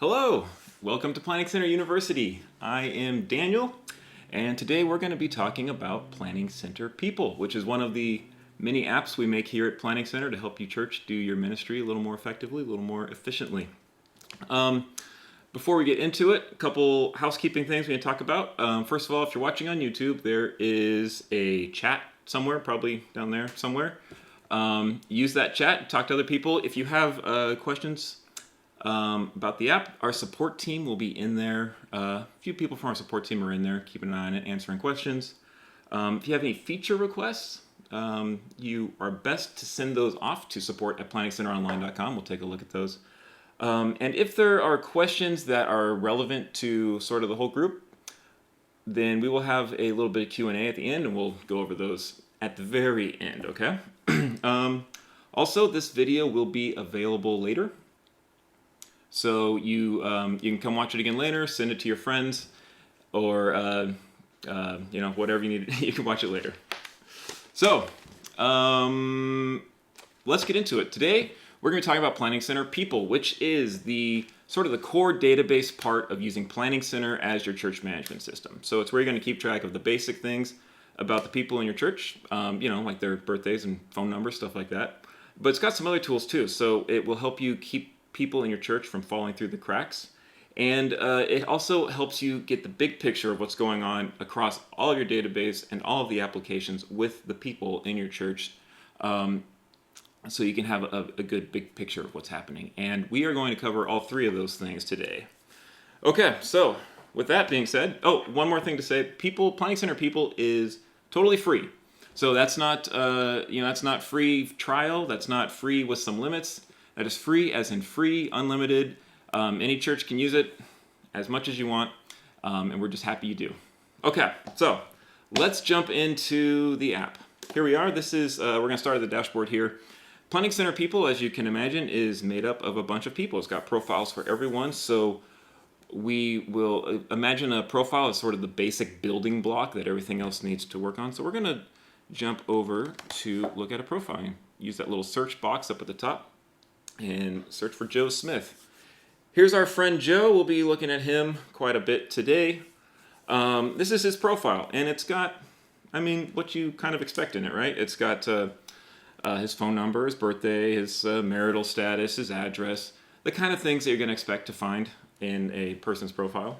Hello, welcome to Planning Center University. I am Daniel, and today we're going to be talking about Planning Center People, which is one of the many apps we make here at Planning Center to help you church do your ministry a little more effectively, a little more efficiently. Before we get into it, a couple housekeeping things we need to talk about. First of all, if you're watching on YouTube, there is a chat somewhere, probably down there somewhere. Use that chat, talk to other people. If you have questions about the app, our support team will be in there. A few people from our support team are in there, keeping an eye on it, answering questions. If you have any feature requests, you are best to send those off to support@planningcenteronline.com. We'll take a look at those. And if there are questions that are relevant to sort of the whole group, then we will have a little bit of Q&A at the end, and we'll go over those at the very end, okay? Also, this video will be available later. So you can come watch it again later, send it to your friends, or whatever you need. You can watch it later. So let's get into it. Today we're going to be talking about Planning Center People, which is the sort of the core database part of using Planning Center as your church management system. So it's where you're going to keep track of the basic things about the people in your church, like their birthdays and phone numbers, stuff like that. But it's got some other tools too. So it will help you keep people in your church from falling through the cracks. And it also helps you get the big picture of what's going on across all of your database and all of the applications with the people in your church, so you can have a good big picture of what's happening. And we are going to cover all three of those things today. Okay, so with that being said, one more thing to say: Planning Center People is totally free. So that's not that's not free trial. That's not free with some limits. That is free as in free, unlimited. Any church can use it as much as you want, and we're just happy you do. Okay, so let's jump into the app. Here we are. This is we're going to start at the dashboard here. Planning Center People, as you can imagine, is made up of a bunch of people. It's got profiles for everyone, so we will imagine a profile as sort of the basic building block that everything else needs to work on. So we're going to jump over to look at a profile. Use that little search box up at the top and search for Joe Smith. Here's our friend Joe. We'll be looking at him quite a bit today. This is his profile, and it's got, what you kind of expect in it, right? It's got his phone number, his birthday, his marital status, his address, the kind of things that you're going to expect to find in a person's profile.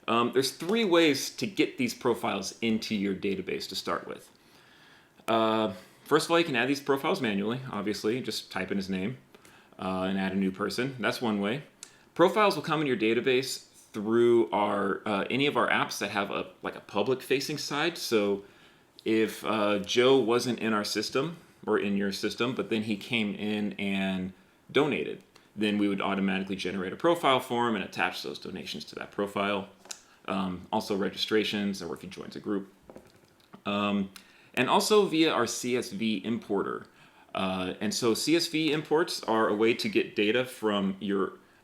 There's three ways to get these profiles into your database to start with. First of all, you can add these profiles manually, obviously. Just type in his name and add a new person. That's one way. Profiles will come in your database through any of our apps that have a public-facing side. So if Joe wasn't in our system or in your system, but then he came in and donated, then we would automatically generate a profile for him and attach those donations to that profile. Also registrations, or if he joins a group. And also via our CSV importer. And so CSV imports are a way to get data from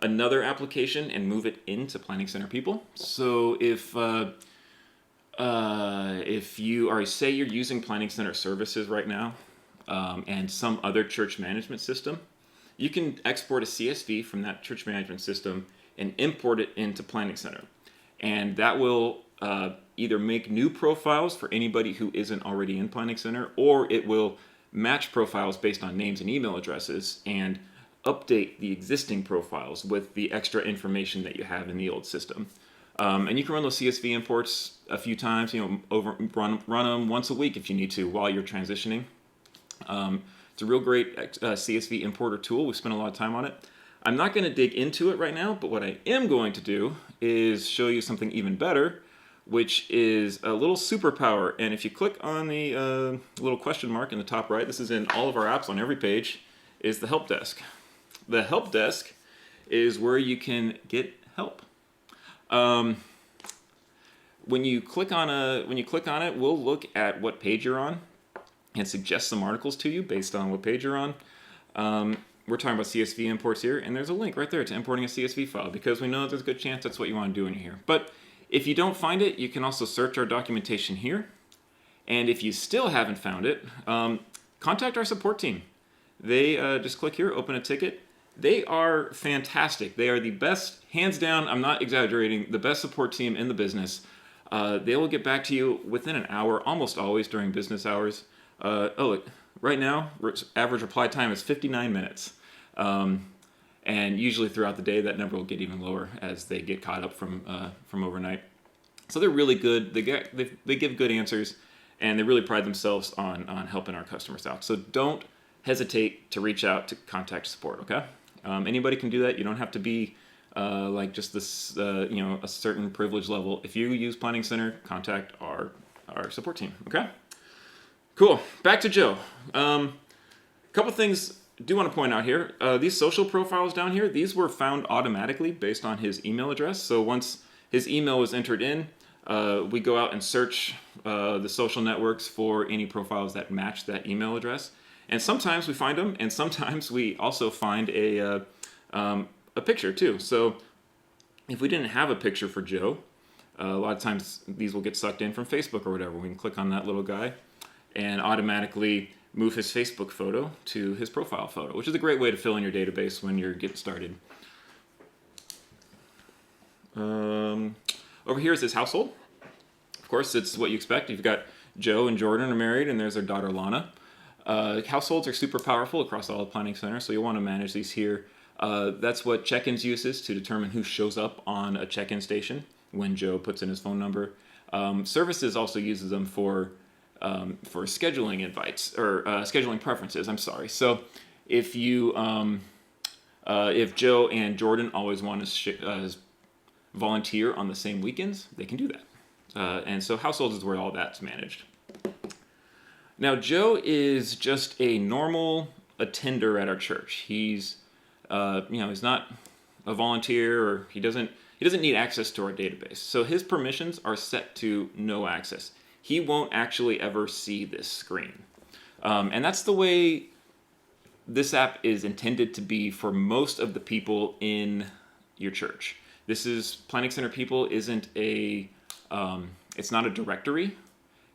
another application and move it into Planning Center People. So if say you're using Planning Center services right now and some other church management system, you can export a CSV from that church management system and import it into Planning Center. And that will either make new profiles for anybody who isn't already in Planning Center, or it will match profiles based on names and email addresses and update the existing profiles with the extra information that you have in the old system. And you can run those CSV imports a few times, run them once a week if you need to while you're transitioning. It's a real great CSV importer tool. We spent a lot of time on it. I'm not going to dig into it right now, but what I am going to do is show you something even better, which is a little superpower. And if you click on the little question mark in the top right, this is in all of our apps on every page, is the help desk. The help desk is where you can get help. When you click on it, we'll look at what page you're on and suggest some articles to you based on what page you're on. We're talking about CSV imports here, and there's a link right there to importing a CSV file, because we know there's a good chance that's what you want to do in here. But if you don't find it, you can also search our documentation here. And if you still haven't found it, contact our support team. They just click here, open a ticket. They are fantastic. They are the best, hands down, I'm not exaggerating, the best support team in the business. They will get back to you within an hour, almost always during business hours. Right now, average reply time is 59 minutes. And usually throughout the day, that number will get even lower as they get caught up from overnight. So they're really good. They give good answers, and they really pride themselves on helping our customers out. So don't hesitate to reach out to contact support. Okay, anybody can do that. You don't have to be like just this, a certain privilege level. If you use Planning Center, contact our support team. Okay, cool. Back to Joe. Couple things I do want to point out here. These social profiles down here, these were found automatically based on his email address. So once his email was entered in, we go out and search the social networks for any profiles that match that email address. And sometimes we find them, and sometimes we also find a picture too. So if we didn't have a picture for Joe, a lot of times these will get sucked in from Facebook or whatever. We can click on that little guy and automatically move his Facebook photo to his profile photo, which is a great way to fill in your database when you're getting started. Over here is his household. Of course, it's what you expect. You've got Joe and Jordan are married, and there's their daughter Lana. Households are super powerful across all the Planning Center, so you'll want to manage these here. That's what check-ins uses to determine who shows up on a check-in station when Joe puts in his phone number. Services also uses them for scheduling invites or scheduling preferences. I'm sorry. So if you if Joe and Jordan always want to volunteer on the same weekends, they can do that. And so households is where all that's managed. Now Joe is just a normal attender at our church. He's he's not a volunteer, or he doesn't need access to our database. So his permissions are set to no access. He won't actually ever see this screen. And that's the way this app is intended to be for most of the people in your church. This is Planning Center people isn't it's not a directory.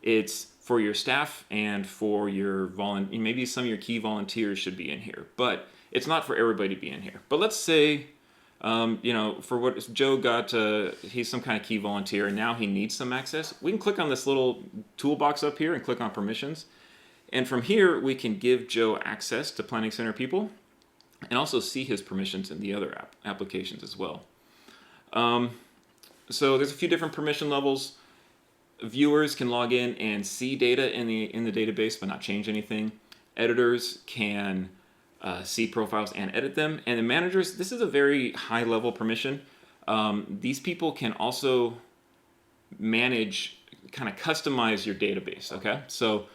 It's for your staff and for your maybe some of your key volunteers should be in here, but it's not for everybody to be in here. But let's say, for what Joe got, he's some kind of key volunteer, and now he needs some access. We can click on this little toolbox up here and click on permissions. And from here, we can give Joe access to Planning Center people and also see his permissions in the other applications as well. So there's a few different permission levels. Viewers can log in and see data in the database but not change anything. Editors can see profiles and edit them. And the managers, this is a very high level permission. These people can also manage, kind of customize your database, okay? So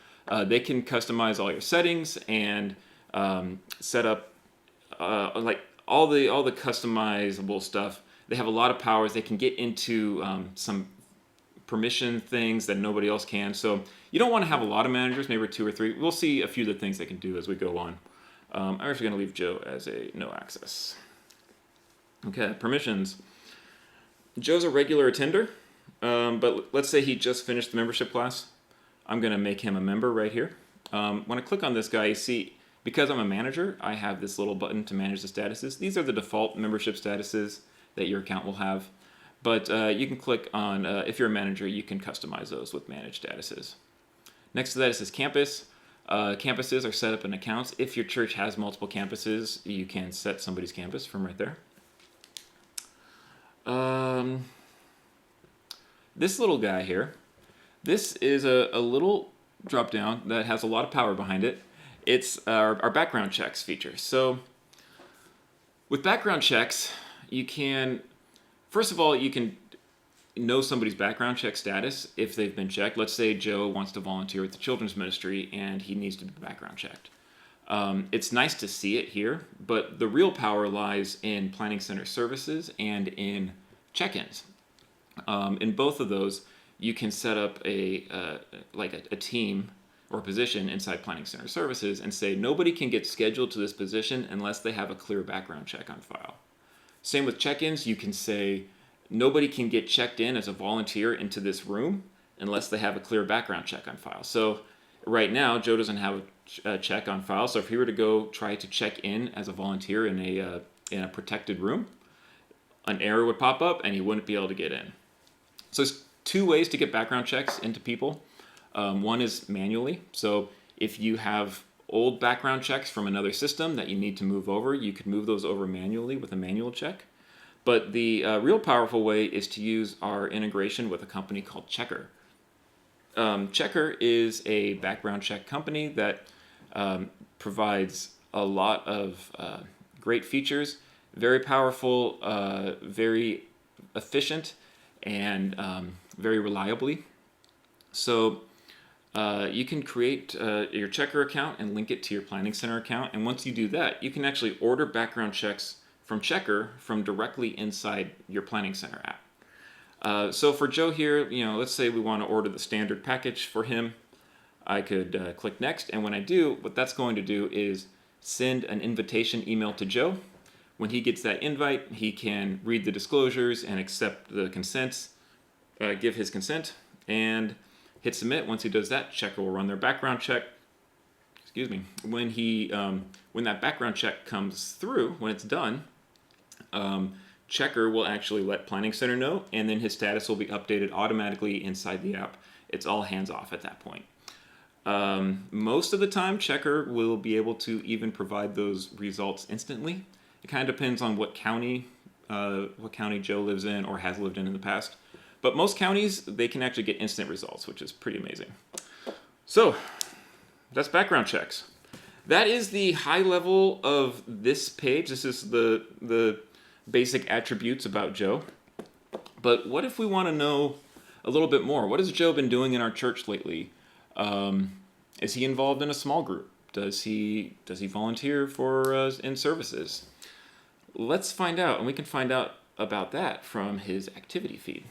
they can customize all your settings and set up like all the customizable stuff. They have a lot of powers. They can get into some permission things that nobody else can. So you don't want to have a lot of managers, maybe 2 or 3. We'll see a few of the things they can do as we go on. I'm actually going to leave Joe as a no access. Okay, permissions. Joe's a regular attender, but let's say he just finished the membership class. I'm going to make him a member right here. When I click on this guy, you see, because I'm a manager, I have this little button to manage the statuses. These are the default membership statuses that your account will have. But you can click on, if you're a manager, you can customize those with manage statuses. Next to that, it says campus. Campuses are set up in accounts. If your church has multiple campuses, you can set somebody's campus from right there. This little guy here, this is a little drop down that has a lot of power behind it. It's our background checks feature. So with background checks, you can, first of all, you can know somebody's background check status if they've been checked. Let's say Joe wants to volunteer with the children's ministry and he needs to be background checked. It's nice to see it here, but the real power lies in Planning Center services and in check-ins. In both of those, you can set up a team or position inside Planning Center services and say nobody can get scheduled to this position unless they have a clear background check on file. Same with check-ins. You can say nobody can get checked in as a volunteer into this room unless they have a clear background check on file. So right now, Joe doesn't have check on file. So if he were to go try to check in as a volunteer in a protected room, an error would pop up and he wouldn't be able to get in. So there's two ways to get background checks into people. One is manually. So if you have old background checks from another system that you need to move over, you could move those over manually with a manual check. But the real powerful way is to use our integration with a company called Checker. Checker is a background check company that provides a lot of great features, very powerful, very efficient, and very reliably. So you can create your Checker account and link it to your Planning Center account. And once you do that, you can actually order background checks from Checker from directly inside your Planning Center app. So for Joe here, let's say we want to order the standard package for him. I could click next, and when I do, what that's going to do is send an invitation email to Joe. When he gets that invite, he can read the disclosures and accept the consents, give his consent, and hit submit. Once he does that, Checker will run their background check. Excuse me. When that background check comes through, when it's done, Checker will actually let Planning Center know, and then his status will be updated automatically inside the app. It's all hands off at that point. Most of the time, Checker will be able to even provide those results instantly. It kind of depends on what county Joe lives in or has lived in the past. But most counties, they can actually get instant results, which is pretty amazing. So that's background checks. That is the high level of this page. This is the basic attributes about Joe. But what if we want to know a little bit more? What has Joe been doing in our church lately? Is he involved in a small group? Does he volunteer in services? Let's find out, and we can find out about that from his activity feed.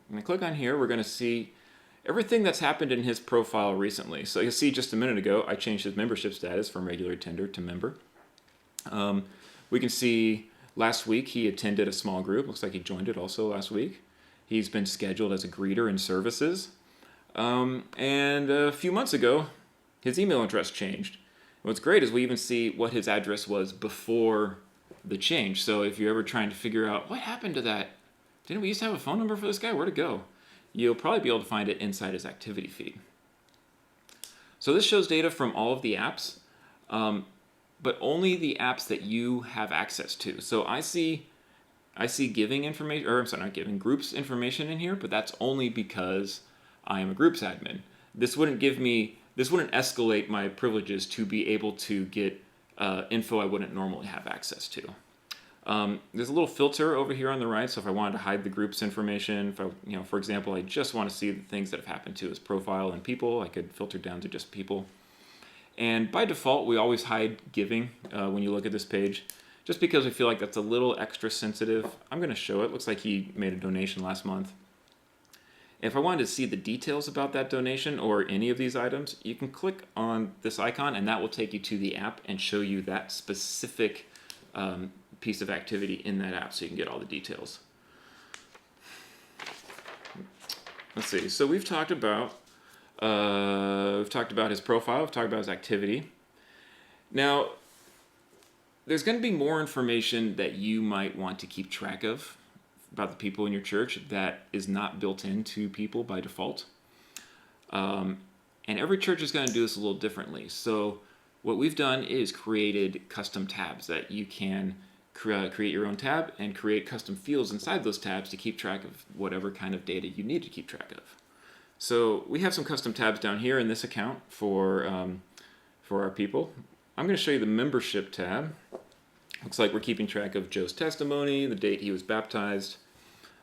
When I click on here, we're going to see everything that's happened in his profile recently. So you'll see just a minute ago, I changed his membership status from regular attender to member. We can see last week he attended a small group. Looks like he joined it also last week. He's been scheduled as a greeter in services. And a few months ago, his email address changed. What's great is we even see what his address was before the change. So if you're ever trying to figure out what happened to that, didn't we used to have a phone number for this guy? Where'd it go? You'll probably be able to find it inside his activity feed. So this shows data from all of the apps, but only the apps that you have access to. So I see giving information, or I'm sorry, not giving, groups information in here, but that's only because I am a groups admin. This wouldn't escalate my privileges to be able to get info I wouldn't normally have access to. There's a little filter over here on the right, so if I wanted to hide the group's information, if for example, I just want to see the things that have happened to his profile and people, I could filter down to just people. And by default, we always hide giving when you look at this page, just because we feel like that's a little extra sensitive. I'm going to show it. Looks like he made a donation last month. If I wanted to see the details about that donation or any of these items, you can click on this icon and that will take you to the app and show you that specific piece of activity in that app so you can get all the details. Let's see. So we've talked about his profile, we've talked about his activity. Now, there's going to be more information that you might want to keep track of about the people in your church that is not built into people by default. And every church is going to do this a little differently. So what we've done is created custom tabs that you can create your own tab and create custom fields inside those tabs to keep track of whatever kind of data you need to keep track of. So we have some custom tabs down here in this account for our people. I'm going to show you the membership tab. Looks like we're keeping track of Joe's testimony, the date he was baptized.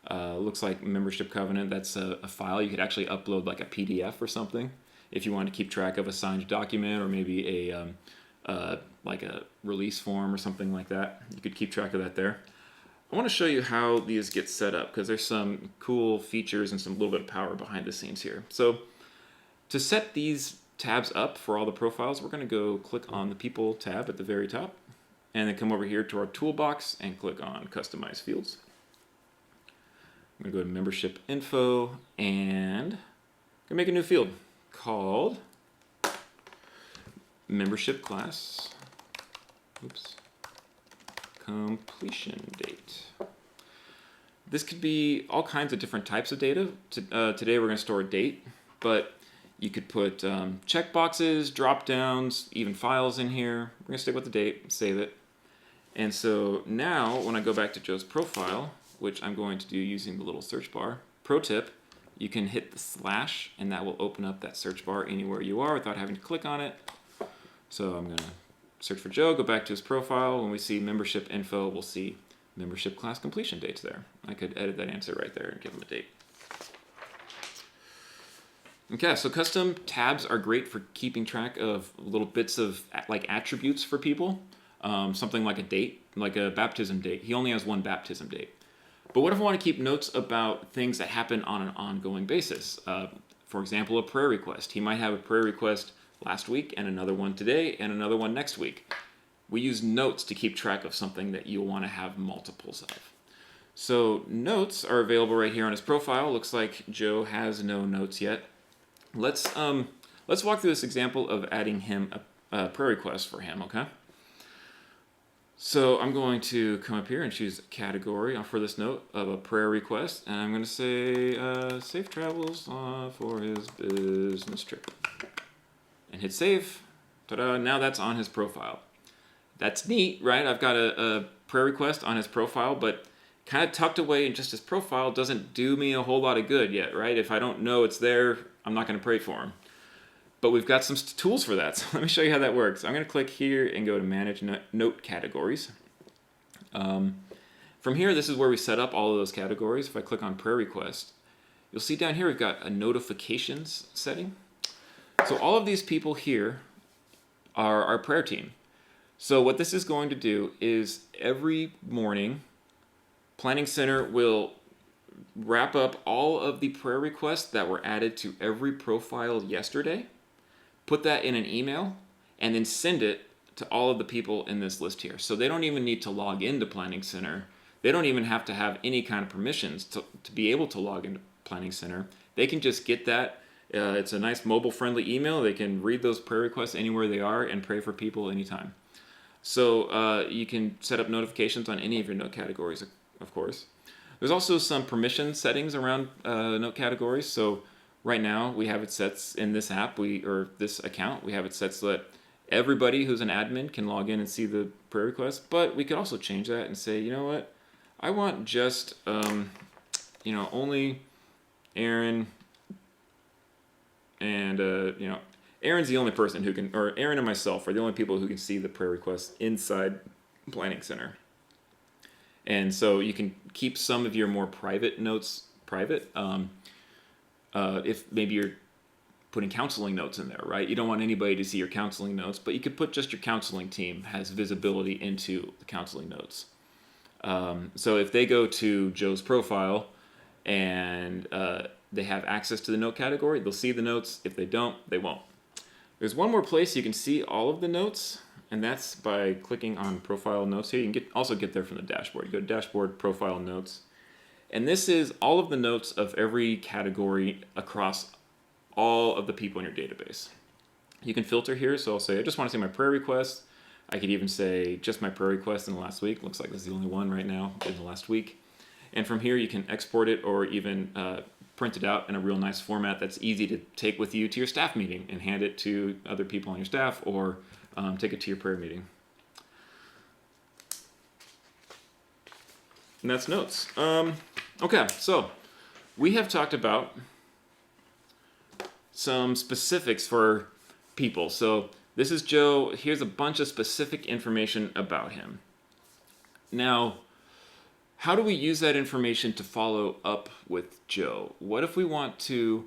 Looks like membership covenant, that's a file. You could actually upload like a PDF or something if you want to keep track of a signed document or maybe like a release form or something like that. You could keep track of that there. I want to show you how these get set up because there's some cool features and some little bit of power behind the scenes here. So to set these tabs up for all the profiles, we're going to go click on the People tab at the very top and then come over here to our toolbox and click on Customize Fields. I'm going to go to Membership Info and I'm going to make a new field called membership class, completion date. This could be all kinds of different types of data. Today we're going to store a date, but you could put checkboxes, drop downs, even files in here. We're going to stick with the date, save it. And so now when I go back to Joe's profile, which I'm going to do using the little search bar, pro tip, you can hit the slash and that will open up that search bar anywhere you are without having to click on it. So I'm going to search for Joe, go back to his profile. When we see membership info, we'll see membership class completion dates there. I could edit that answer right there and give him a date. Okay, so custom tabs are great for keeping track of little bits of like attributes for people. Something like a date, like a baptism date. He only has one baptism date. But what if I want to keep notes about things that happen on an ongoing basis? For example, a prayer request. He might have a prayer request last week and another one today and another one next week. We use notes to keep track of something that you'll want to have multiples of. So notes are available right here on his profile. Looks like Joe has no notes yet. Let's walk through this example of adding him a prayer request for him, okay? So I'm going to come up here and choose a category for this note of a prayer request, and I'm going to say safe travels for his business trip. And hit save. Ta-da, now that's on his profile. That's neat, right? I've got a prayer request on his profile, but kind of tucked away in just his profile doesn't do me a whole lot of good yet, right? If I don't know it's there, I'm not going to pray for him. But we've got some tools for that, so let me show you how that works. I'm going to click here and go to Manage Note Categories. From here, this is where we set up all of those categories. If I click on Prayer Request, you'll see down here we've got a Notifications setting. So all of these people here are our prayer team. So what this is going to do is every morning, Planning Center will wrap up all of the prayer requests that were added to every profile yesterday, put that in an email, and then send it to all of the people in this list here. So they don't even need to log into Planning Center. They don't even have to have any kind of permissions to be able to log into Planning Center. They can just get that. It's a nice mobile-friendly email. They can read those prayer requests anywhere they are and pray for people anytime. So you can set up notifications on any of your note categories, of course. There's also some permission settings around note categories. So right now we have it set in this app, or this account, we have it set so that everybody who's an admin can log in and see the prayer request. But we could also change that and say, you know what, I want just only Aaron and Aaron's the only person who can, or Aaron and myself are the only people who can see the prayer requests inside Planning Center. And so you can keep some of your more private notes private. If maybe you're putting counseling notes in there, right? You don't want anybody to see your counseling notes, but you could put just your counseling team has visibility into the counseling notes. So if they go to Joe's profile and they have access to the note category, they'll see the notes. If they don't, they won't. There's one more place you can see all of the notes, and that's by clicking on Profile Notes here. You can also get there from the dashboard. You go to Dashboard, Profile Notes. And this is all of the notes of every category across all of the people in your database. You can filter here, so I'll say, I just want to see my prayer requests. I could even say just my prayer request in the last week. Looks like this is the only one right now in the last week. And from here, you can export it or even print it out in a real nice format that's easy to take with you to your staff meeting and hand it to other people on your staff, or take it to your prayer meeting. And that's notes. Okay, so we have talked about some specifics for people. So this is Joe. Here's a bunch of specific information about him. Now, how do we use that information to follow up with Joe? What if we want to,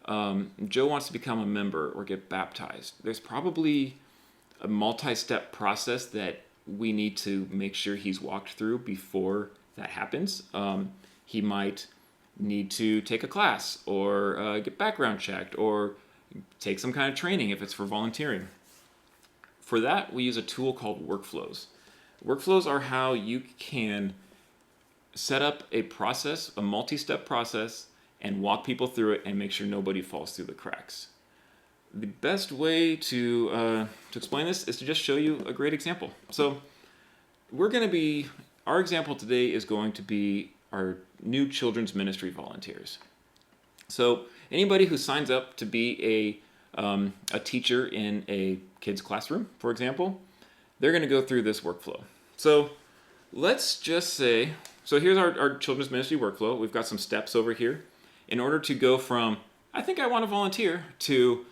Joe wants to become a member or get baptized? There's probably a multi-step process that we need to make sure he's walked through before that happens. He might need to take a class or get background checked or take some kind of training if it's for volunteering. For that, we use a tool called workflows. Workflows are how you can set up a process, a multi-step process, and walk people through it and make sure nobody falls through the cracks. the best way to explain this is to just show you a great example. So our example today is going to be our new children's ministry volunteers. So anybody who signs up to be a teacher in a kid's classroom, for example, they're going to go through this workflow. So let's just say, so here's our children's ministry workflow. We've got some steps over here. In order to go from, I think I want to volunteer, to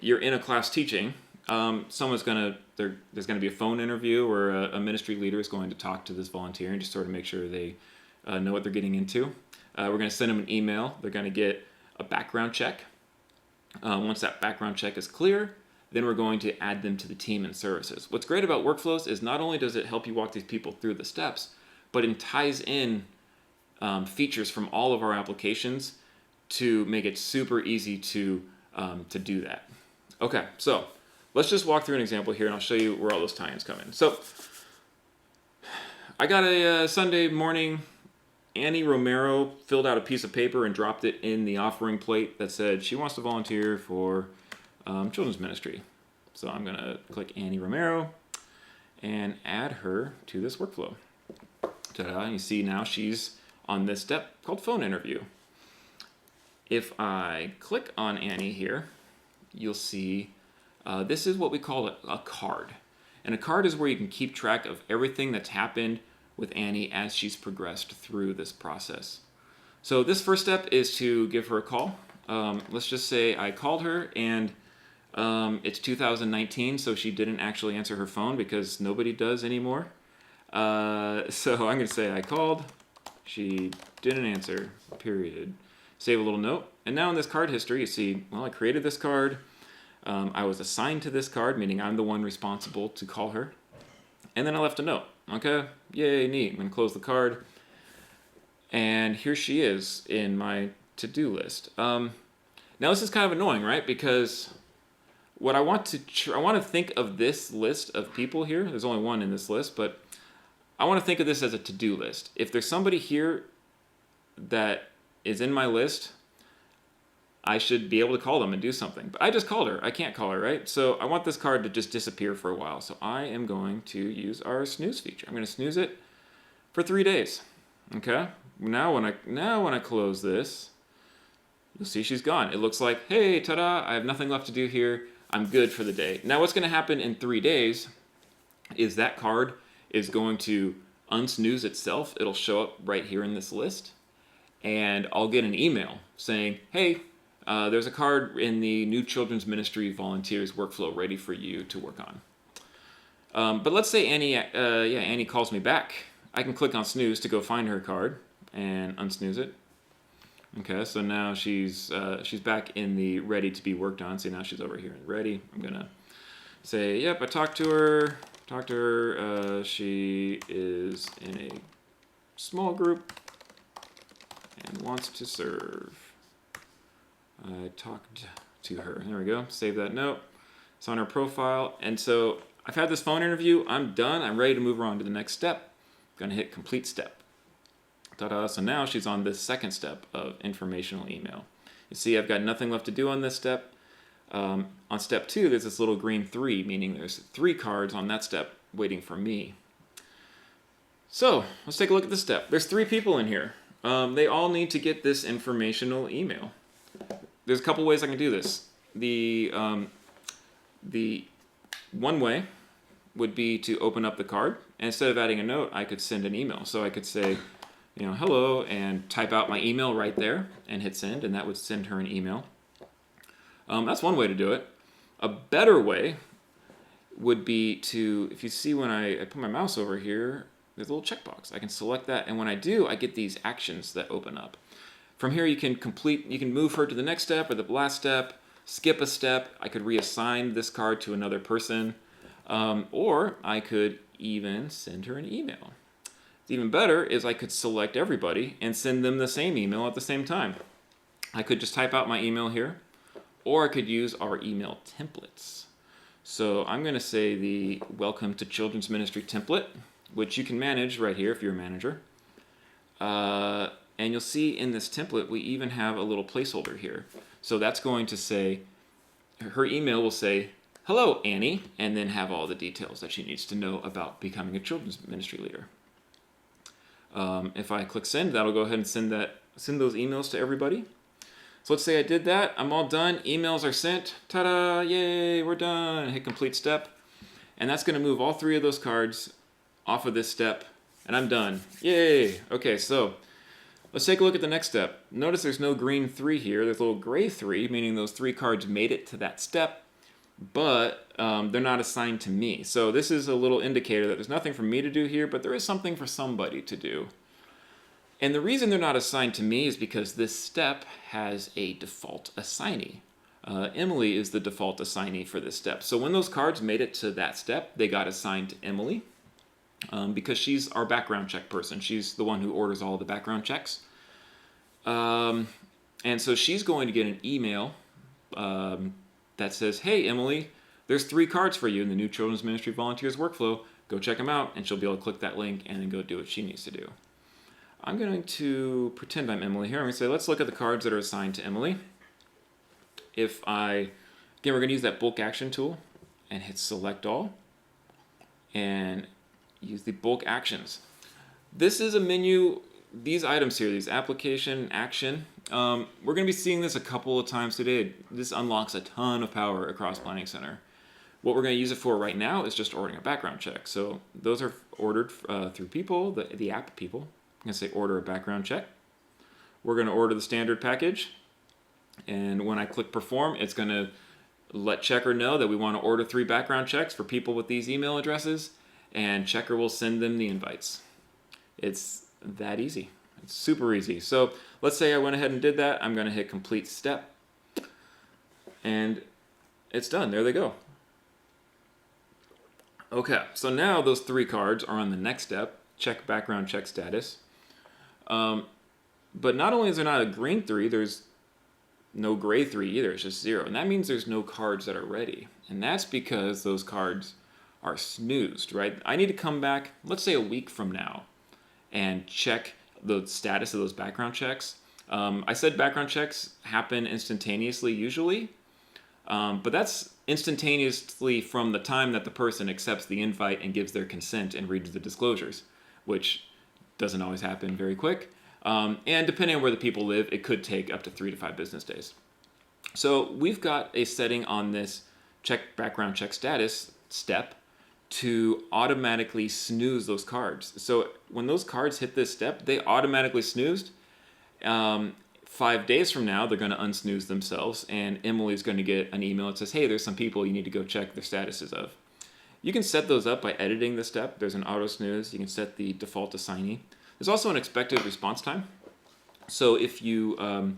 you're in a class teaching, there's going to be a phone interview where a ministry leader is going to talk to this volunteer and just sort of make sure they know what they're getting into. We're going to send them an email. They're going to get a background check. Once that background check is clear, then we're going to add them to the team and services. What's great about workflows is not only does it help you walk these people through the steps, but it ties in features from all of our applications to make it super easy to do that. Okay, so let's just walk through an example here, and I'll show you where all those tie-ins come in. So I got a Sunday morning. Annie Romero filled out a piece of paper and dropped it in the offering plate that said she wants to volunteer for children's ministry. So I'm going to click Annie Romero and add her to this workflow. Ta-da, and you see now she's on this step called phone interview. If I click on Annie here, you'll see this is what we call a card. And a card is where you can keep track of everything that's happened with Annie as she's progressed through this process. So this first step is to give her a call. Let's just say I called her and it's 2019, so she didn't actually answer her phone because nobody does anymore. So I'm going to say I called, she didn't answer, period. Save a little note. And now in this card history, you see, well, I created this card. I was assigned to this card, meaning I'm the one responsible to call her. And then I left a note. Okay, yay, neat. I'm going to close the card. And here she is in my to-do list. Now this is kind of annoying, right? Because what I want to think of this list of people here. There's only one in this list, but I want to think of this as a to-do list. If there's somebody here that is in my list, I should be able to call them and do something. But I just called her. I can't call her, right? So I want this card to just disappear for a while. So I am going to use our snooze feature. I'm going to snooze it for 3 days. Okay? Now when I close this, you'll see she's gone. It looks like, hey, ta-da, I have nothing left to do here. I'm good for the day. Now what's going to happen in 3 days is that card is going to unsnooze itself. It'll show up right here in this list. And I'll get an email saying, hey, there's a card in the new children's ministry volunteers workflow ready for you to work on. But let's say Annie calls me back. I can click on snooze to go find her card and unsnooze it. Okay, so now she's back in the ready to be worked on. See, now she's over here in ready. I'm gonna say, yep, I talked to her. She is in a small group and wants to serve. I talked to her. There we go. Save that note. It's on her profile. And so I've had this phone interview. I'm done. I'm ready to move her on to the next step. I'm going to hit complete step. Ta-da. So now she's on this second step of informational email. You see I've got nothing left to do on this step. On step 2, there's this little green 3, meaning there's 3 cards on that step waiting for me. So let's take a look at this step. There's 3 people in here. They all need to get this informational email. There's a couple ways I can do this. The one way would be to open up the card, and instead of adding a note, I could send an email. So I could say, hello, and type out my email right there and hit send, and that would send her an email. That's one way to do it. A better way would be to, if you see when I put my mouse over here, there's a little checkbox. I can select that, and when I do, I get these actions that open up. From here, you can move her to the next step or the last step, skip a step. I could reassign this card to another person, or I could even send her an email. Even better is I could select everybody and send them the same email at the same time. I could just type out my email here, or I could use our email templates. So I'm going to say the Welcome to Children's Ministry template, which you can manage right here if you're a manager. And you'll see in this template, we even have a little placeholder here. So that's going to say, her email will say, "Hello, Annie," and then have all the details that she needs to know about becoming a children's ministry leader. If I click send, that'll go ahead and send those emails to everybody. So let's say I did that. I'm all done. Emails are sent. Ta-da! Yay! We're done. Hit complete step. And that's going to move all 3 of those cards off of this step. And I'm done. Yay! Okay, so let's take a look at the next step. Notice there's no green 3 here. There's a little gray 3, meaning those 3 cards made it to that step, but they're not assigned to me. So this is a little indicator that there's nothing for me to do here, but there is something for somebody to do. And the reason they're not assigned to me is because this step has a default assignee. Emily is the default assignee for this step. So when those cards made it to that step, they got assigned to Emily because she's our background check person. She's the one who orders all the background checks. And so she's going to get an email that says, "Hey, Emily, there's 3 cards for you in the new Children's Ministry Volunteers workflow. Go check them out." And she'll be able to click that link and then go do what she needs to do. I'm going to pretend I'm Emily here. I'm going to say, let's look at the cards that are assigned to Emily. Again, we're going to use that bulk action tool and hit select all and use the bulk actions. This is a menu, these items here, these application, action, we're going to be seeing this a couple of times today. This unlocks a ton of power across Planning Center. What we're going to use it for right now is just ordering a background check. So those are ordered through people, the app people. I'm going to say order a background check. We're going to order the standard package. And when I click perform, it's going to let Checker know that we want to order 3 background checks for people with these email addresses. And Checker will send them the invites. It's that easy. It's super easy. So let's say I went ahead and did that. I'm going to hit complete step. And it's done. There they go. Okay, so now those 3 cards are on the next step. Check background check status. But not only is there not a green 3, there's no gray 3 either. It's just 0. And that means there's no cards that are ready. And that's because those cards are snoozed, right? I need to come back, let's say a week from now, and check the status of those background checks. I said background checks happen instantaneously usually, but that's instantaneously from the time that the person accepts the invite and gives their consent and reads the disclosures, which doesn't always happen very quick. And depending on where the people live, it could take up to 3 to 5 business days. So we've got a setting on this check background check status step to automatically snooze those cards. So when those cards hit this step, they automatically snoozed. 5 days from now, they're going to unsnooze themselves, and Emily's going to get an email that says, "Hey, there's some people you need to go check their statuses of." You can set those up by editing the step. There's an auto snooze. You can set the default assignee. There's also an expected response time. So if you want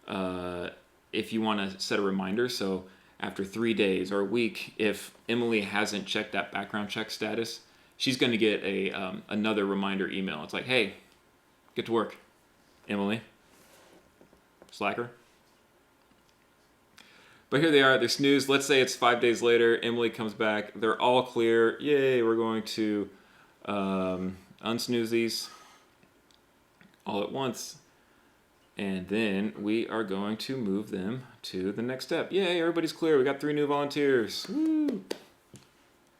to set a reminder, so after 3 days or a week, if Emily hasn't checked that background check status, she's going to get another reminder email. It's like, "Hey, get to work, Emily." Slacker. But here they are, they're snoozed. Let's say it's 5 days later, Emily comes back, they're all clear. Yay, we're going to unsnooze these all at once. And then we are going to move them to the next step. Yay, everybody's clear. We got 3 new volunteers. Woo!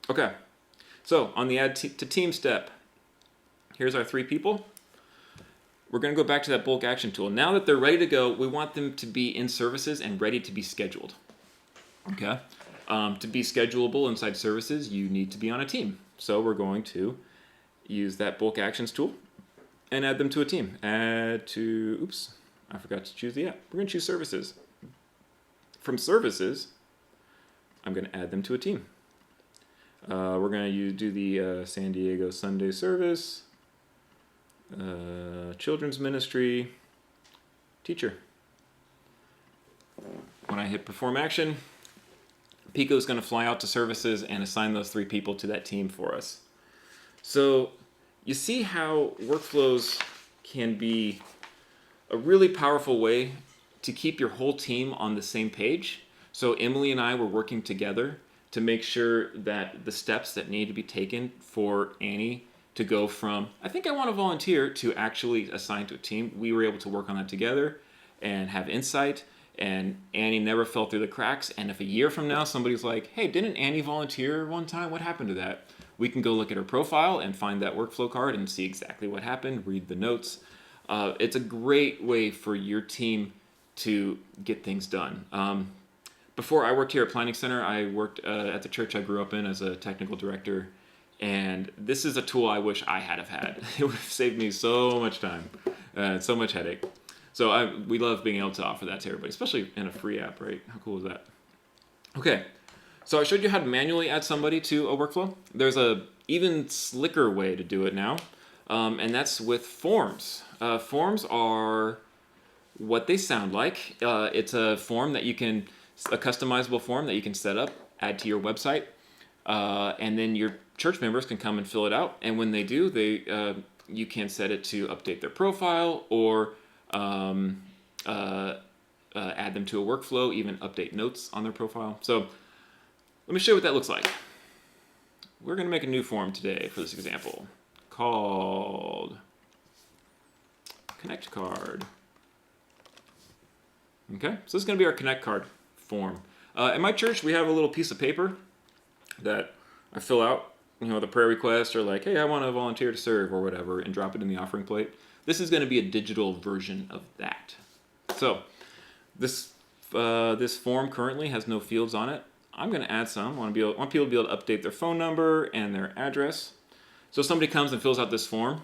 Okay, so on the add to team step, here's our 3 people. We're going to go back to that bulk action tool. Now that they're ready to go, we want them to be in services and ready to be scheduled. Okay? To be schedulable inside services, you need to be on a team. So we're going to use that bulk actions tool and add them to a team. Oops, I forgot to choose the app. We're going to choose services. From services, I'm going to add them to a team. We're going to do the San Diego Sunday service. Children's ministry, teacher. When I hit perform action, Pico is going to fly out to services and assign those 3 people to that team for us. So you see how workflows can be a really powerful way to keep your whole team on the same page. So Emily and I were working together to make sure that the steps that need to be taken for Annie to go from, I think I want to volunteer, to actually assigned to a team. We were able to work on that together and have insight And Annie never fell through the cracks. And if a year from now somebody's like, hey, didn't Annie volunteer one time? What happened to that? We can go look at her profile and find that workflow card and see exactly what happened, read the notes. It's a great way for your team to get things done. Before I worked here at Planning Center, I worked at the church I grew up in as a technical director. And this is a tool I wish I had have had. It would have saved me so much time, so much headache. So we love being able to offer that to everybody, especially in a free app, right? How cool is that? Okay, so I showed you how to manually add somebody to a workflow. There's a even slicker way to do it now, and that's with forms. Forms are what they sound like. It's a form that you can, a customizable form that you can set up, add to your website, and then your church members can come and fill it out. And when they do, you can set it to update their profile or add them to a workflow, even update notes on their profile. So let me show you what that looks like. We're going to make a new form today for this example called Connect Card. Okay, so this is going to be our Connect Card form. At my church, we have a little piece of paper that I fill out, the prayer request or like, hey, I want to volunteer to serve or whatever, and drop it in the offering plate. This is going to be a digital version of that. So this form currently has no fields on it. I'm going to add some. I want people to be able to update their phone number and their address. So if somebody comes and fills out this form,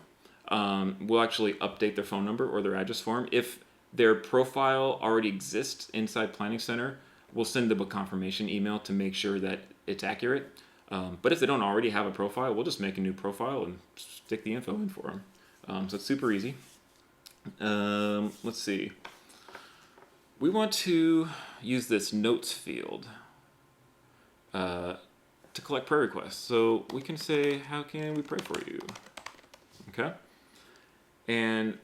we'll actually update their phone number or their address form. If their profile already exists inside Planning Center, we'll send them a confirmation email to make sure that it's accurate. But if they don't already have a profile, we'll just make a new profile and stick the info in for them. So it's super easy. Let's see. We want to use this notes field to collect prayer requests. So we can say, how can we pray for you? Okay. And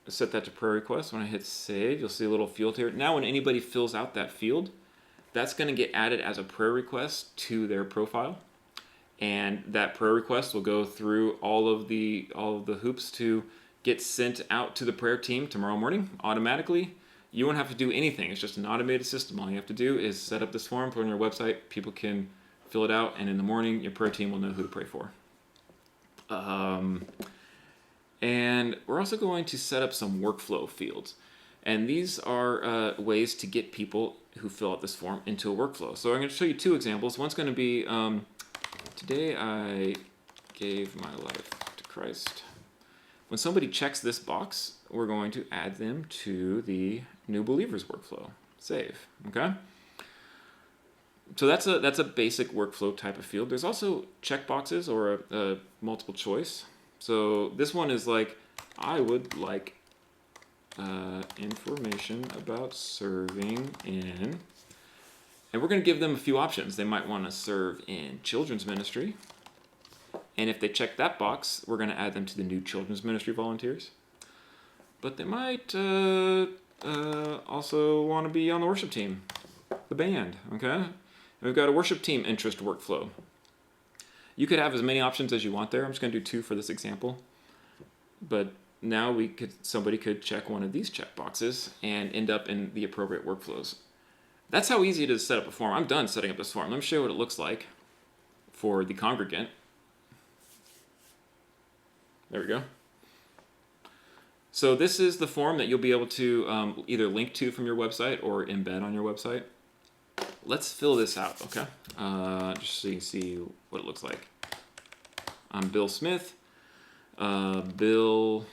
set that to prayer request. When I hit save, you'll see a little field here. Now when anybody fills out that field, that's going to get added as a prayer request to their profile. And that prayer request will go through all of the hoops to get sent out to the prayer team tomorrow morning automatically. You won't have to do anything. It's just an automated system. All you have to do is set up this form, put it on your website. People can fill it out, and in the morning, your prayer team will know who to pray for. And we're also going to set up some workflow fields. And these are ways to get people who fill out this form into a workflow. So I'm going to show you two examples. One's going to be, today I gave my life to Christ. When somebody checks this box, we're going to add them to the new believers workflow. Save, okay? So that's a basic workflow type of field. There's also checkboxes or a multiple choice. So this one is like, I would like information about serving in, and we're going to give them a few options. They might want to serve in children's ministry, and if they check that box, we're going to add them to the new children's ministry volunteers. But they might also want to be on the worship team, the band, okay? And we've got a worship team interest workflow. You could have as many options as you want there. I'm just going to do 2 for this example, but now somebody could check one of these check boxes and end up in the appropriate workflows. That's how easy it is to set up a form. I'm done setting up this form. Let me show you what it looks like for the congregant. There we go. So this is the form that you'll be able to either link to from your website or embed on your website. Let's fill this out, okay? Just so you can see what it looks like. I'm Bill Smith. Bill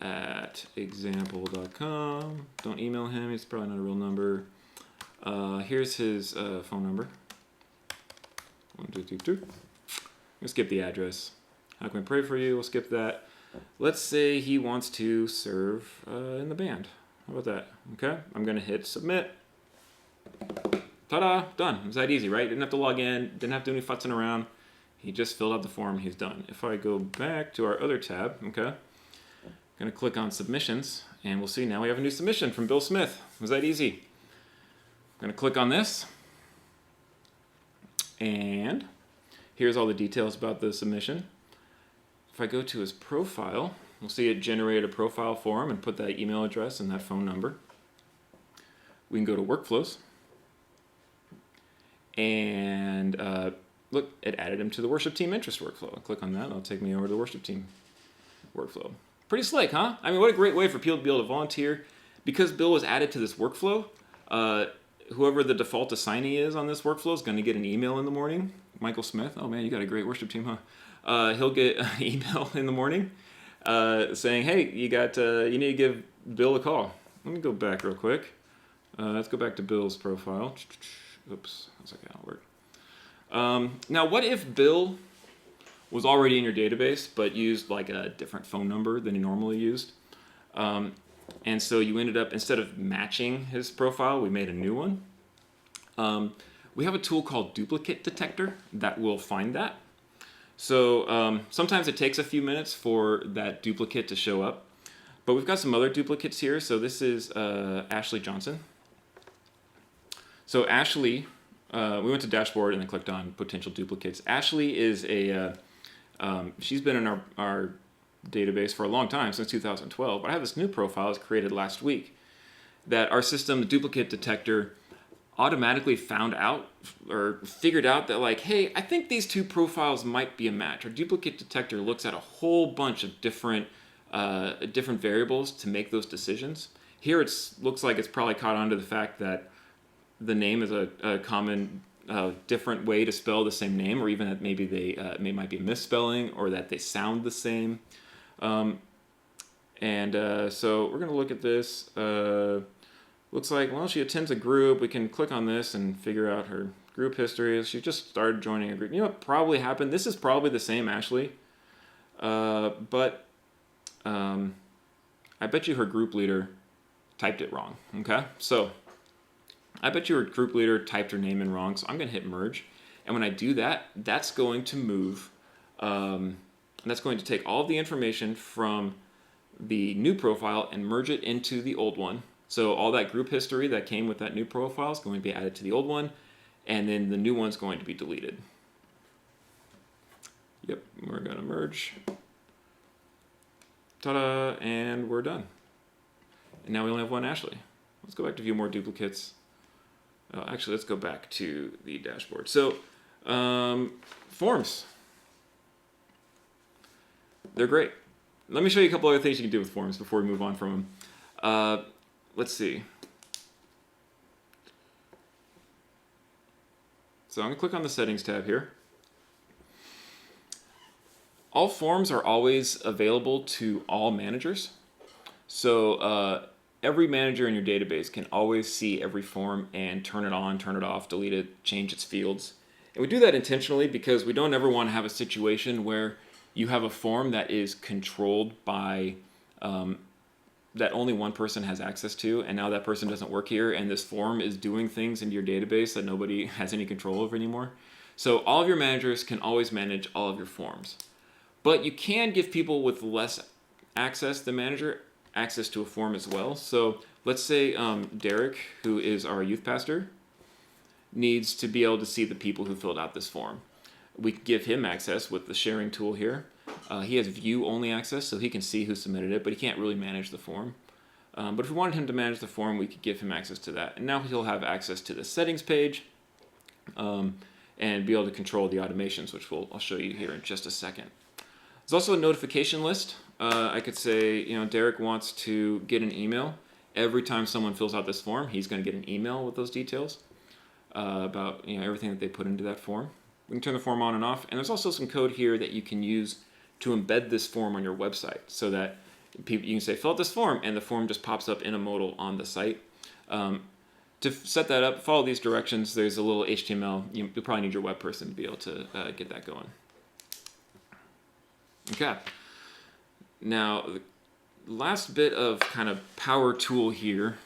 at example.com. Don't email him. He's probably not a real number. Here's his phone number. 1222. We'll skip the address. How can we pray for you? We'll skip that. Let's say he wants to serve in the band. How about that? Okay. I'm going to hit submit. Ta-da! Done. It was that easy, right? Didn't have to log in. Didn't have to do any futzing around. He just filled out the form. He's done. If I go back to our other tab, okay, I'm going to click on submissions, and we'll see now we have a new submission from Bill Smith. It was that easy. I'm going to click on this, and here's all the details about the submission. If I go to his profile, we'll see it generated a profile for him and put that email address and that phone number. we can go to workflows, and look, it added him to the worship team interest workflow. I'll click on that, it'll take me over to the worship team workflow. Pretty slick, huh? I mean, what a great way for people to be able to volunteer. Because Bill was added to this workflow, whoever the default assignee is on this workflow is going to get an email in the morning. Michael Smith, oh man, you got a great worship team, huh? He'll get an email in the morning saying, hey, you need to give Bill a call. Let me go back real quick. Let's go back to Bill's profile. Oops, that's like how it worked. Now, what if Bill was already in your database but used like a different phone number than he normally used? And so you ended up, instead of matching his profile, we made a new one. We have a tool called Duplicate Detector that will find that. So sometimes it takes a few minutes for that duplicate to show up. But we've got some other duplicates here. So this is Ashley Johnson. So Ashley, we went to dashboard and then clicked on potential duplicates. Ashley is she's been in our database for a long time, since 2012. But I have this new profile that was created last week that our system, the duplicate detector, automatically found out or figured out that, like, hey, I think these two profiles might be a match. Our duplicate detector looks at a whole bunch of different variables to make those decisions. Here it looks like it's probably caught on to the fact that the name is a common different way to spell the same name, or even that maybe they might be a misspelling, or that they sound the same. So we're going to look at this. Looks like, well, she attends a group. We can click on this and figure out her group history. She just started joining a group. You know what probably happened? This is probably the same Ashley. But I bet you her group leader typed it wrong. Okay? So I bet you her group leader typed her name in wrong. So I'm going to hit merge. And when I do that, that's going to move... And that's going to take all of the information from the new profile and merge it into the old one. So all that group history that came with that new profile is going to be added to the old one, and then the new one's going to be deleted. Yep, we're going to merge. Ta-da, and we're done. And now we only have one Ashley. Let's go back to view more duplicates. Actually, let's go back to the dashboard. So, forms. They're great. Let me show you a couple other things you can do with forms before we move on from them. Let's see. So I'm going to click on the settings tab here. All forms are always available to all managers. So every manager in your database can always see every form and turn it on, turn it off, delete it, change its fields. And we do that intentionally because we don't ever want to have a situation where you have a form that is controlled by, that only one person has access to, and now that person doesn't work here, and this form is doing things in your database that nobody has any control over anymore. So all of your managers can always manage all of your forms. But you can give people with less access than manager access to a form as well. So let's say Derek, who is our youth pastor, needs to be able to see the people who filled out this form. We can give him access with the sharing tool here. He has view-only access, so he can see who submitted it, but he can't really manage the form. But if we wanted him to manage the form, we could give him access to that. And now he'll have access to the settings page and be able to control the automations, which I'll show you here in just a second. There's also a notification list. I could say, Derek wants to get an email. Every time someone fills out this form, he's going to get an email with those details about everything that they put into that form. We can turn the form on and off. And there's also some code here that you can use to embed this form on your website so that you can say, fill out this form, and the form just pops up in a modal on the site. To set that up, follow these directions. There's a little HTML. You'll probably need your web person to be able to get that going. Okay. Now, the last bit of kind of power tool here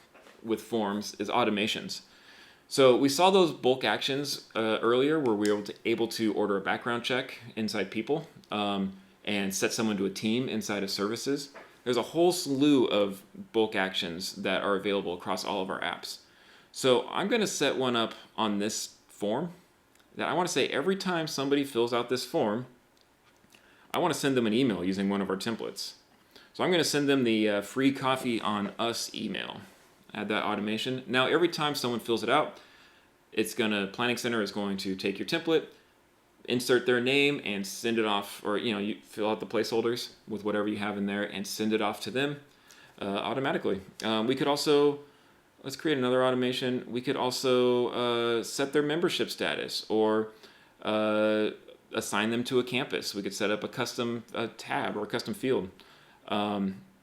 with forms is automations. So we saw those bulk actions earlier where we were able to order a background check inside people and set someone to a team inside of services. There's a whole slew of bulk actions that are available across all of our apps. So I'm going to set one up on this form that I want to say every time somebody fills out this form, I want to send them an email using one of our templates. So I'm going to send them the free coffee on us email. Add that automation. Now every time someone fills it out, Planning Center is going to take your template, insert their name, and send it off, or you fill out the placeholders with whatever you have in there and send it off to them automatically. We could also, let's create another automation. We could also set their membership status or assign them to a campus. We could set up a custom tab or a custom field.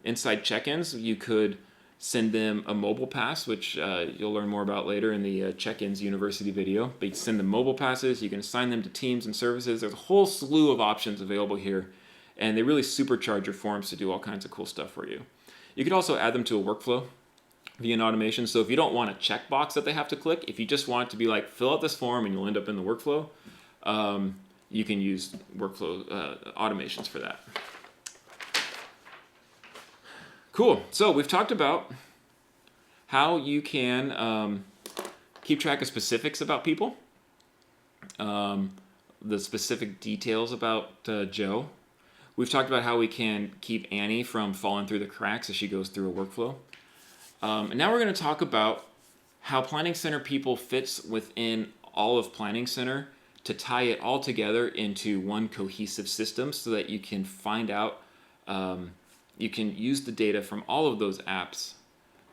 Inside check-ins, you could send them a mobile pass, which you'll learn more about later in the Check-ins University video. But you can send them mobile passes, you can assign them to teams and services. There's a whole slew of options available here, and they really supercharge your forms to do all kinds of cool stuff for you. You could also add them to a workflow via an automation. So if you don't want a checkbox that they have to click, if you just want it to be like, fill out this form and you'll end up in the workflow, you can use workflow automations for that. Cool. So we've talked about how you can keep track of specifics about people, the specific details about Joe. We've talked about how we can keep Annie from falling through the cracks as she goes through a workflow. And now we're going to talk about how Planning Center People fits within all of Planning Center to tie it all together into one cohesive system so that you can find out you can use the data from all of those apps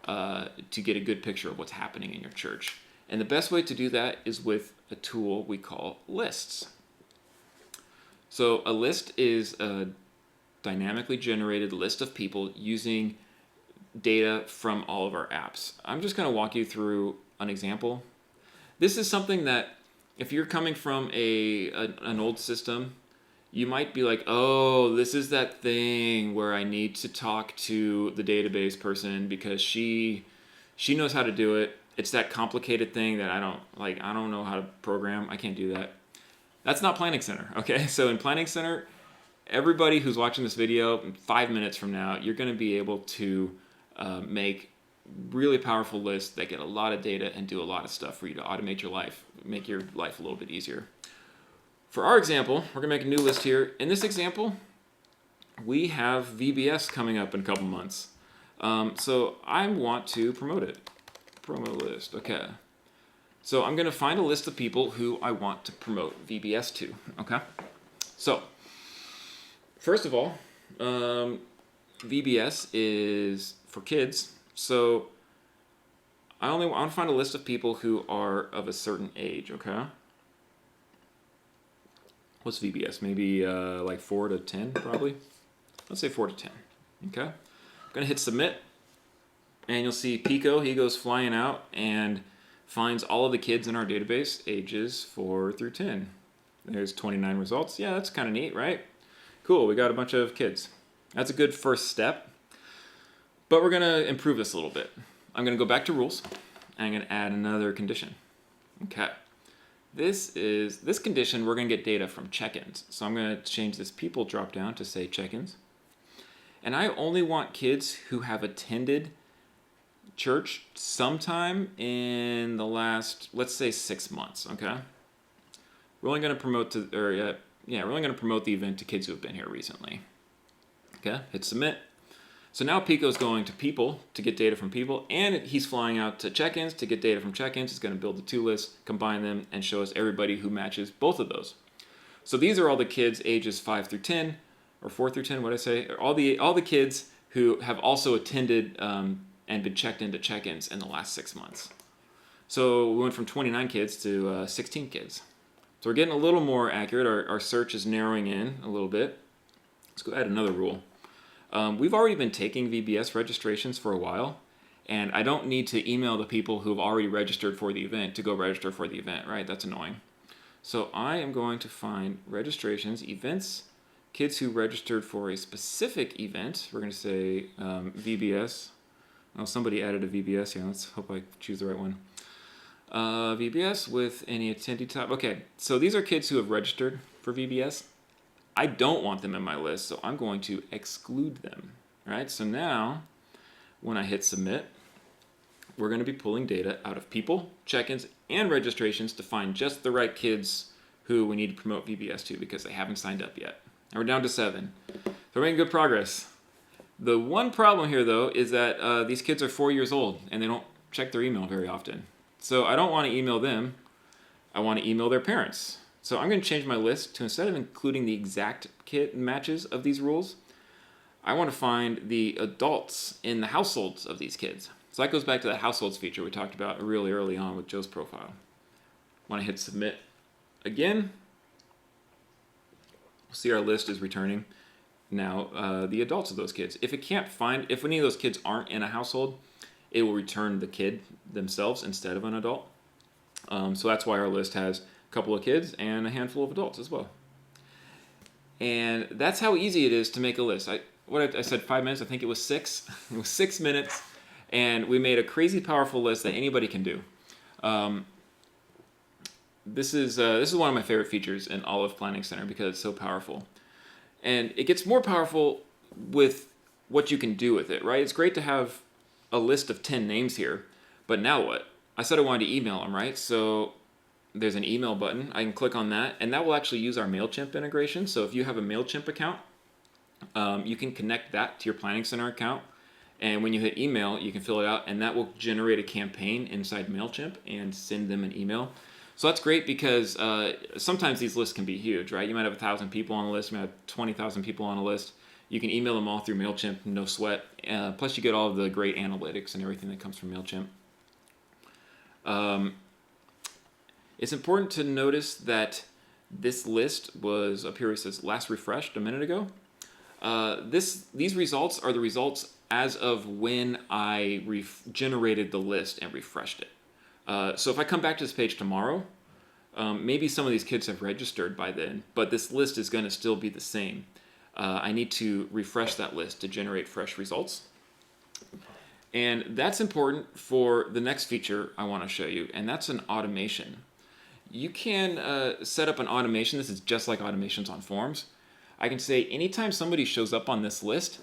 to get a good picture of what's happening in your church. And the best way to do that is with a tool we call lists. So a list is a dynamically generated list of people using data from all of our apps. I'm just going to walk you through an example. This is something that if you're coming from an old system, you might be like, oh, this is that thing where I need to talk to the database person because she knows how to do it. It's that complicated thing that I don't know how to program. I can't do that. That's not Planning Center, okay? So in Planning Center, everybody who's watching this video, 5 minutes from now, you're going to be able to make really powerful lists that get a lot of data and do a lot of stuff for you to automate your life, make your life a little bit easier. For our example, we're going to make a new list here. In this example, we have VBS coming up in a couple months. So I want to promote it. Promo list, okay. So I'm going to find a list of people who I want to promote VBS to, okay? So, first of all, VBS is for kids. So I want to find a list of people who are of a certain age, okay? What's VBS? Maybe like 4 to 10, probably? Let's say 4 to 10, okay? I'm going to hit submit, and you'll see Pico, he goes flying out and finds all of the kids in our database, ages 4 through 10. There's 29 results. Yeah, that's kind of neat, right? Cool, we got a bunch of kids. That's a good first step, but we're going to improve this a little bit. I'm going to go back to rules, and I'm going to add another condition. Okay. This condition, we're going to get data from check-ins. So I'm going to change this people drop-down to say check-ins. And I only want kids who have attended church sometime in the last, let's say, 6 months, okay? We're only going to promote we're only going to promote the event to kids who have been here recently. Okay, hit submit. So now Pico's going to people to get data from people, and he's flying out to check-ins to get data from check-ins. He's going to build the two lists, combine them, and show us everybody who matches both of those. So these are all the kids ages 5 through 10, or 4 through 10, what did I say? All the kids who have also attended and been checked into check-ins in the last 6 months. So we went from 29 kids to 16 kids. So we're getting a little more accurate. Our search is narrowing in a little bit. Let's go add another rule. We've already been taking VBS registrations for a while, and I don't need to email the people who have already registered for the event to go register for the event, right? That's annoying. So I am going to find registrations, events, kids who registered for a specific event. We're going to say VBS. Oh, somebody added a VBS here. Let's hope I choose the right one. VBS with any attendee type. Okay, so these are kids who have registered for VBS. I don't want them in my list, so I'm going to exclude them. All right, so now when I hit submit, we're going to be pulling data out of people, check-ins, and registrations to find just the right kids who we need to promote VBS to because they haven't signed up yet. And we're down to 7. So we're making good progress. The one problem here, though, is that these kids are 4 years old and they don't check their email very often. So I don't want to email them. I want to email their parents. So I'm going to change my list to, instead of including the exact kid matches of these rules, I want to find the adults in the households of these kids. So that goes back to that households feature we talked about really early on with Joe's profile. Want to hit submit again. See, our list is returning now the adults of those kids. If any of those kids aren't in a household, it will return the kid themselves instead of an adult. So that's why our list has a couple of kids and a handful of adults as well. And that's how easy it is to make a list. I said 5 minutes. I think it was 6. It was 6 minutes, and we made a crazy powerful list that anybody can do. This is one of my favorite features in all of Planning Center because it's so powerful. And it gets more powerful with what you can do with it, right? It's great to have a list of 10 names here, but now what? I said I wanted to email them, right? So there's an email button. I can click on that, and that will actually use our MailChimp integration. So if you have a MailChimp account, you can connect that to your Planning Center account. And when you hit email, you can fill it out, and that will generate a campaign inside MailChimp and send them an email. So that's great because sometimes these lists can be huge, right? You might have 1,000 people on a list, you might have 20,000 people on a list. You can email them all through MailChimp, no sweat. Plus you get all of the great analytics and everything that comes from MailChimp. It's important to notice that this list was up here. It says last refreshed a minute ago. These results are the results as of when I generated the list and refreshed it. So if I come back to this page tomorrow, maybe some of these kids have registered by then, but this list is going to still be the same. I need to refresh that list to generate fresh results. And that's important for the next feature I want to show you, and that's an automation. You can set up an automation. This is just like automations on forms. I can say anytime somebody shows up on this list,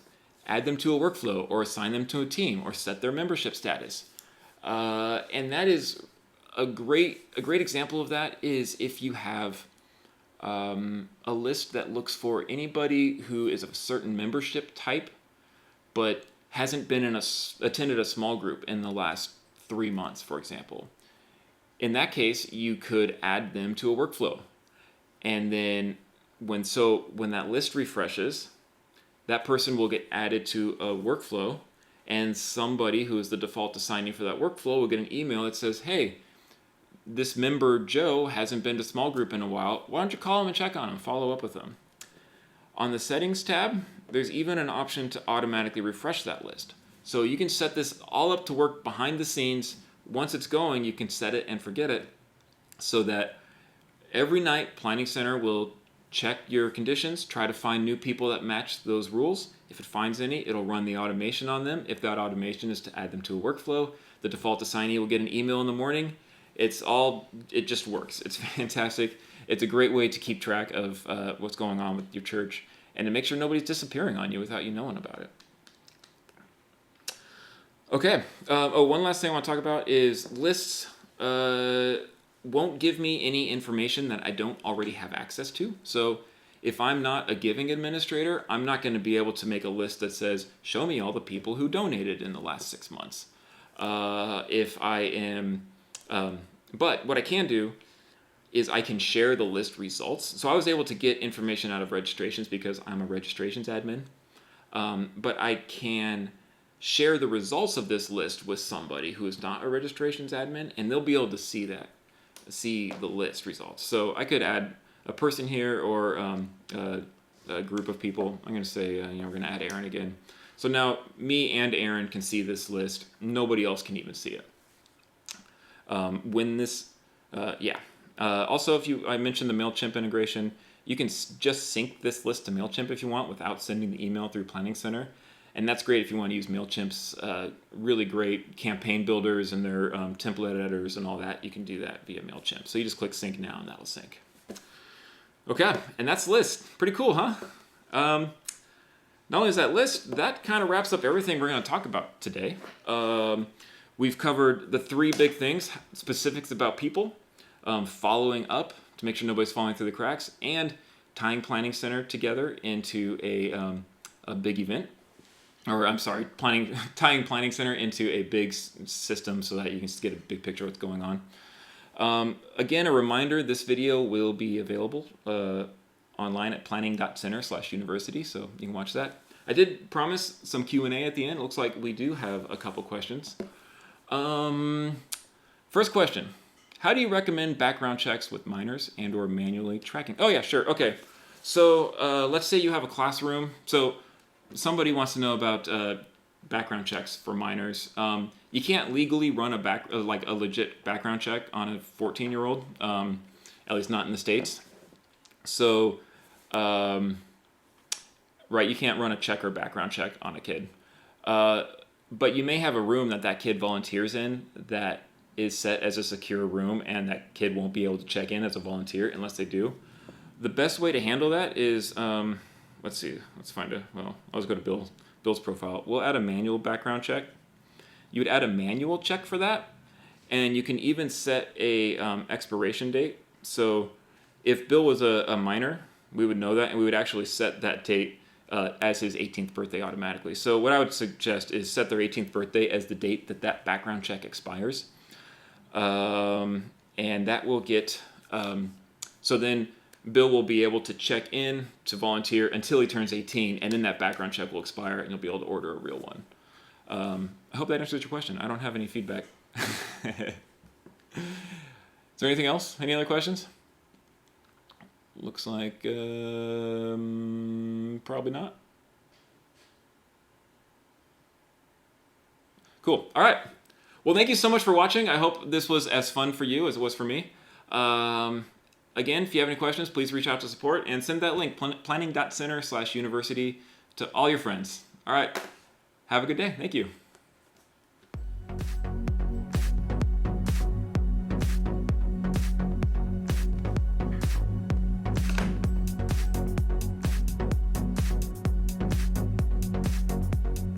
add them to a workflow or assign them to a team or set their membership status. And that is a great example of that is if you have a list that looks for anybody who is of a certain membership type, but hasn't been attended a small group in the last 3 months, for example. In that case, you could add them to a workflow. And then when that list refreshes, that person will get added to a workflow, and somebody who is the default assignee for that workflow will get an email that says, hey, this member Joe hasn't been to small group in a while. Why don't you call him and check on him, follow up with him? On the settings tab, there's even an option to automatically refresh that list. So you can set this all up to work behind the scenes. Once it's going, you can set it and forget it so that every night Planning Center will check your conditions, try to find new people that match those rules. If it finds any, it'll run the automation on them. If that automation is to add them to a workflow, the default assignee will get an email in the morning. It just works. It's fantastic. It's a great way to keep track of what's going on with your church and to make sure nobody's disappearing on you without you knowing about it. Okay. One last thing I want to talk about is lists won't give me any information that I don't already have access to. So if I'm not a giving administrator, I'm not going to be able to make a list that says, show me all the people who donated in the last 6 months. But what I can do is I can share the list results. So I was able to get information out of registrations because I'm a registrations admin. But I can share the results of this list with somebody who is not a registrations admin, and they'll be able to see the list results. So I could add a person here or a group of people. I'm going to say, we're going to add Aaron again. So now me and Aaron can see this list. Nobody else can even see it. Also, I mentioned the MailChimp integration, you can just sync this list to MailChimp if you want without sending the email through Planning Center. And that's great if you want to use MailChimp's really great campaign builders and their template editors and all that. You can do that via MailChimp. So you just click sync now and that'll sync. Okay, and that's the list. Pretty cool, huh? Not only is that list, that kind of wraps up everything we're going to talk about today. We've covered the 3 big things: specifics about people, following up to make sure nobody's falling through the cracks, and tying Planning Center together into a big event. or I'm sorry, tying Planning Center into a big system so that you can get a big picture of what's going on. Again, a reminder, this video will be available online at planning.center/university, so you can watch that. I did promise some Q&A at the end. It looks like we do have a couple questions. First question. How do you recommend background checks with minors and or manually tracking? Oh yeah, sure. Okay. So let's say you have a classroom. So somebody wants to know about background checks for minors. You can't legally run a legit background check on a 14-year-old, at least not in the States. So, right, you can't run a check or background check on a kid. But you may have a room that kid volunteers in that is set as a secure room, and that kid won't be able to check in as a volunteer unless they do. The best way to handle that is, let's see, let's go to Bill's profile. We'll add a manual background check. You would add a manual check for that, and you can even set a expiration date. So if Bill was a minor, we would know that, and we would actually set that date as his 18th birthday automatically. So what I would suggest is set their 18th birthday as the date that background check expires. And that will get, so then Bill will be able to check in to volunteer until he turns 18, and then that background check will expire, and you'll be able to order a real one. I hope that answers your question. I don't have any feedback. Is there anything else? Any other questions? Looks like probably not. Cool. All right. Well, thank you so much for watching. I hope this was as fun for you as it was for me. Again, if you have any questions, please reach out to support and send that link, planning.center/university, to all your friends. All right. Have a good day. Thank you.